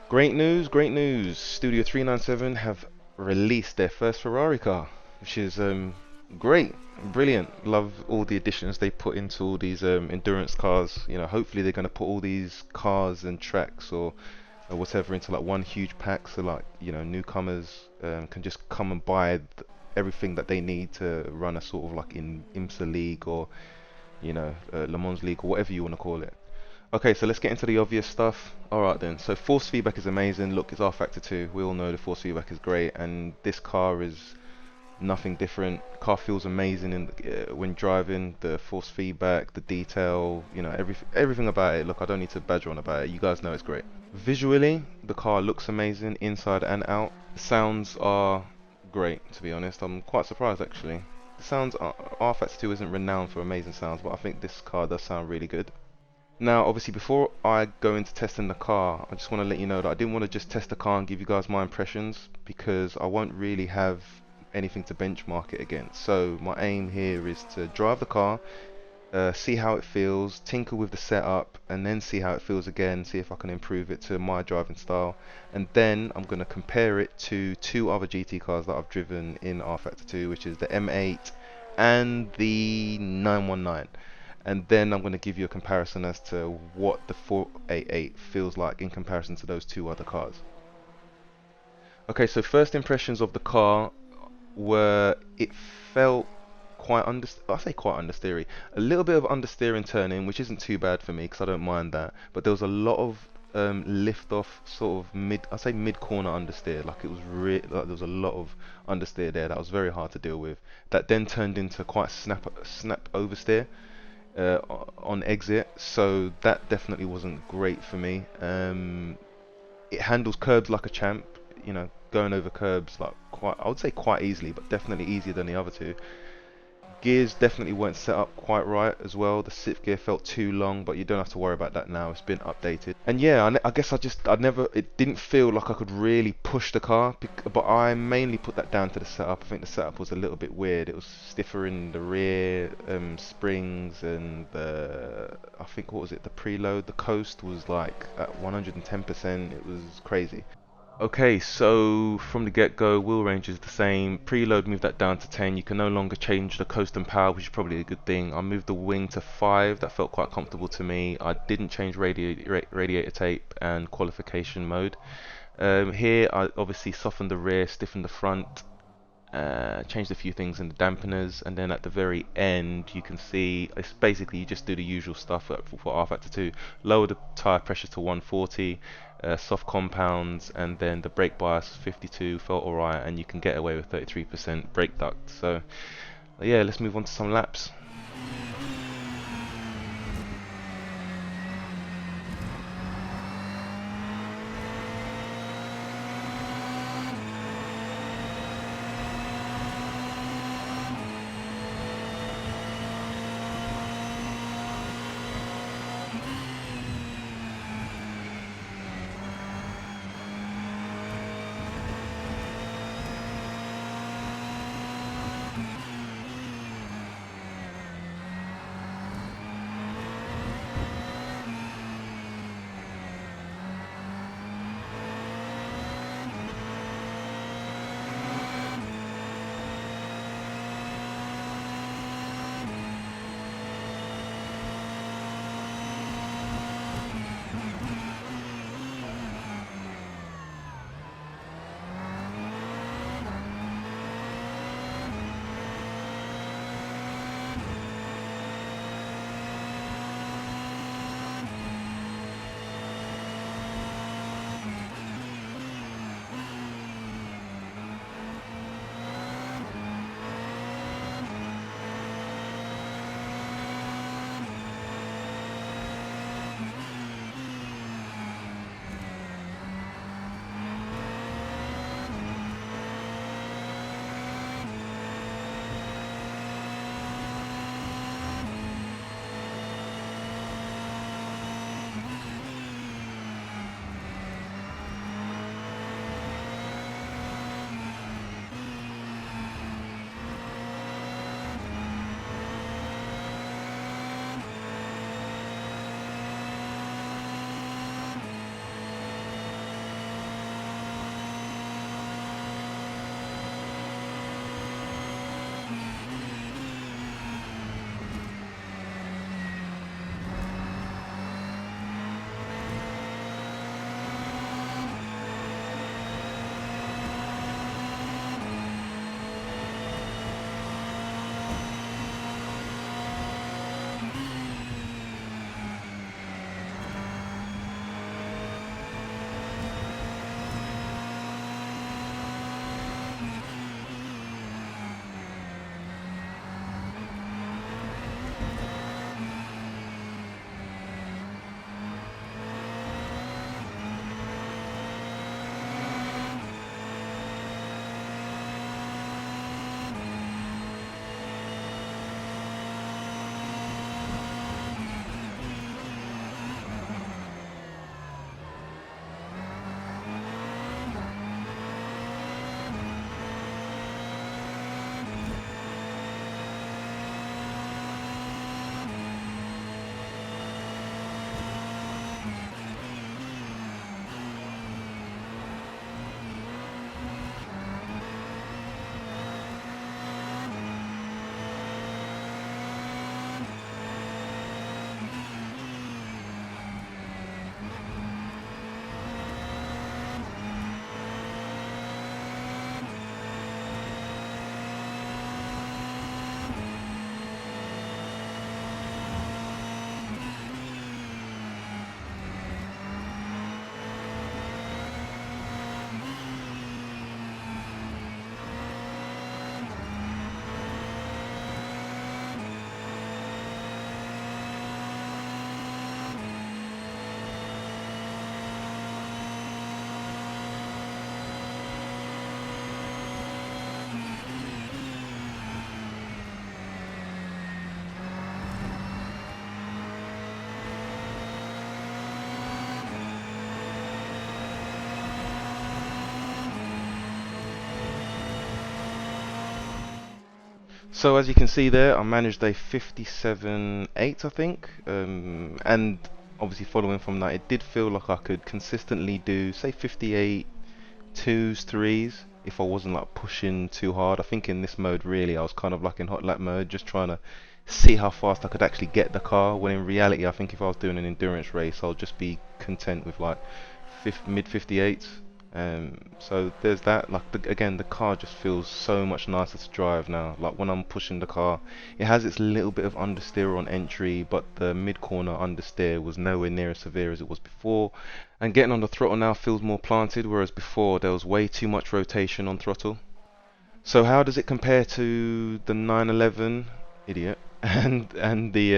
Great news, great news. Studio 397 have released their first Ferrari car, which is great, brilliant. Love all the additions they put into all these endurance cars. You know, hopefully they're going to put all these cars and tracks or whatever into like one huge pack, so like, you know, newcomers can just come and buy everything that they need to run a sort of like in IMSA League or, you know, Le Mans League or whatever you want to call it. Okay, so let's get into the obvious stuff. Alright then, so force feedback is amazing. Look, it's rFactor 2. We all know the force feedback is great, and this car is nothing different. Car feels amazing when driving. The force feedback, the detail, you know, everything about it. Look, I don't need to badger on about it. You guys know it's great. Visually, the car looks amazing inside and out. The sounds are great, to be honest. I'm quite surprised actually. The sounds, rFactor 2 isn't renowned for amazing sounds, but I think this car does sound really good. Now, obviously, before I go into testing the car, I just want to let you know that I didn't want to just test the car and give you guys my impressions, because I won't really have anything to benchmark it against. So my aim here is to drive the car, see how it feels, tinker with the setup, and then see how it feels again, see if I can improve it to my driving style. And then I'm going to compare it to two other GT cars that I've driven in rFactor 2, which is the M8 and the 919. And then I'm going to give you a comparison as to what the 488 feels like in comparison to those two other cars. Okay, so first impressions of the car were, it felt I say quite understeery. A little bit of understeer and turning, which isn't too bad for me because I don't mind that. But there was a lot of lift off, sort of I say mid corner understeer. Like it was like there was a lot of understeer there that was very hard to deal with. That then turned into quite snap oversteer on exit, so that definitely wasn't great for me. It handles curbs like a champ, you know, going over curbs like I would say quite easily, but definitely easier than the other two. Gears definitely weren't set up quite right as well. The sixth gear felt too long, but you don't have to worry about that now. It's been updated. And yeah, I guess it didn't feel like I could really push the car, but I mainly put that down to the setup. I think the setup was a little bit weird. It was stiffer in the rear springs, and I think, what was it, the preload, the coast was like at 110%. It was crazy. Okay, so from the get-go, wheel range is the same. Preload, moved that down to 10. You can no longer change the coast and power, which is probably a good thing. I moved the wing to 5. That felt quite comfortable to me. I didn't change radiator tape and qualification mode. Here, I obviously softened the rear, stiffened the front, changed a few things in the dampeners, and then at the very end you can see it's basically you just do the usual stuff for rFactor 2. Lower the tire pressure to 140, soft compounds, and then the brake bias 52 felt alright, and you can get away with 33% brake duct. So yeah, let's move on to some laps. So as you can see there, I managed a 57.8, I think, and obviously following from that, it did feel like I could consistently do, say, 58 twos, threes, if I wasn't like pushing too hard. I think in this mode, really, I was kind of like in hot lap mode, just trying to see how fast I could actually get the car. When in reality, I think if I was doing an endurance race, I'll just be content with like mid 58s. So there's that. Like again, the car just feels so much nicer to drive now. Like when I'm pushing the car, it has its little bit of understeer on entry, but the mid corner understeer was nowhere near as severe as it was before. And getting on the throttle now feels more planted, whereas before there was way too much rotation on throttle. So how does it compare to the 911, idiot, and the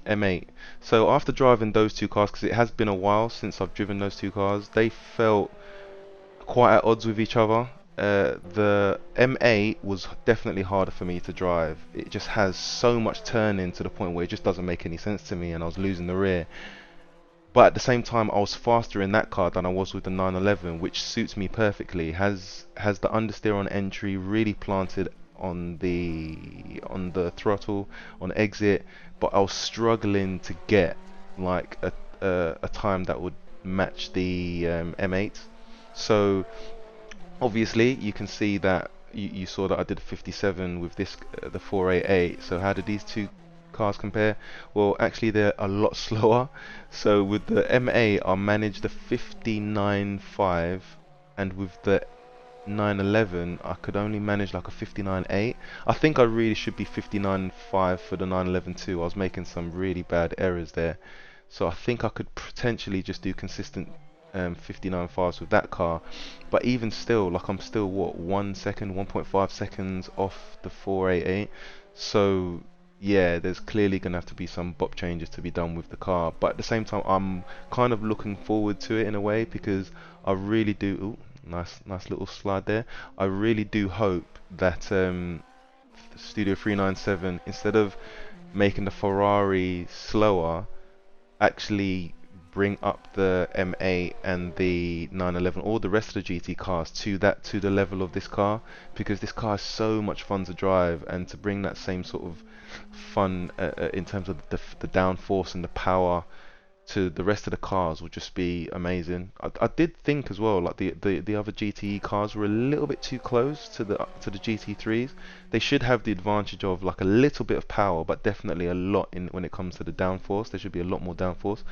M8? So after driving those two cars, because it has been a while since I've driven those two cars, they felt quite at odds with each other. The M8 was definitely harder for me to drive. It just has so much turning to the point where it just doesn't make any sense to me, and I was losing the rear. But at the same time, I was faster in that car than I was with the 911, which suits me perfectly. Has the understeer on entry, really planted on the throttle, on exit, but I was struggling to get like a time that would match the M8. So obviously you can see that you saw that I did a 57 with this the 488. So how did these two cars compare? Well, actually they're a lot slower. So with the M8 I managed a 59.5, and with the 911 I could only manage like a 59.8. I think I really should be 59.5 for the 911 too. I was making some really bad errors there. So I think I could potentially just do consistent 59.5s with that car, but even still, like I'm still what, 1 second, 1.5 seconds off the 488. So yeah, there's clearly gonna have to be some bop changes to be done with the car, but at the same time I'm kind of looking forward to it in a way, because I really do, ooh, nice little slide there, I really do hope that Studio 397, instead of making the Ferrari slower, actually bring up the M8 and the 911 or the rest of the GT cars to the level of this car, because this car is so much fun to drive, and to bring that same sort of fun in terms of the downforce and the power to the rest of the cars would just be amazing. I did think as well, like the other GTE cars were a little bit too close to the GT3s. They should have the advantage of like a little bit of power, but definitely a lot in when it comes to the downforce. There should be a lot more downforce.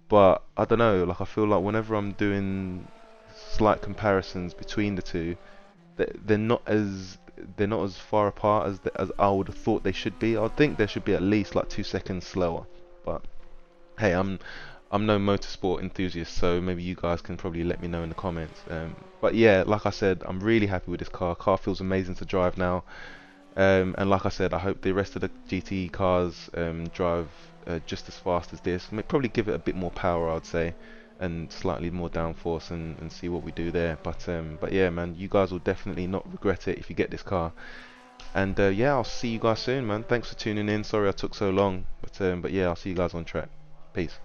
But I don't know, like I feel like whenever I'm doing slight comparisons between the two, they're not as far apart as I would have thought they should be. I think there should be at least like 2 seconds slower. But hey, I'm no motorsport enthusiast, so maybe you guys can probably let me know in the comments. But yeah, like I said, I'm really happy with this car. Car feels amazing to drive now. And like I said, I hope the rest of the GT cars drive just as fast as this. Probably give it a bit more power, I'd say, and slightly more downforce, and see what we do there. But yeah, man, you guys will definitely not regret it if you get this car. And yeah, I'll see you guys soon, man. Thanks for tuning in. Sorry I took so long, but yeah, I'll see you guys on track. Peace.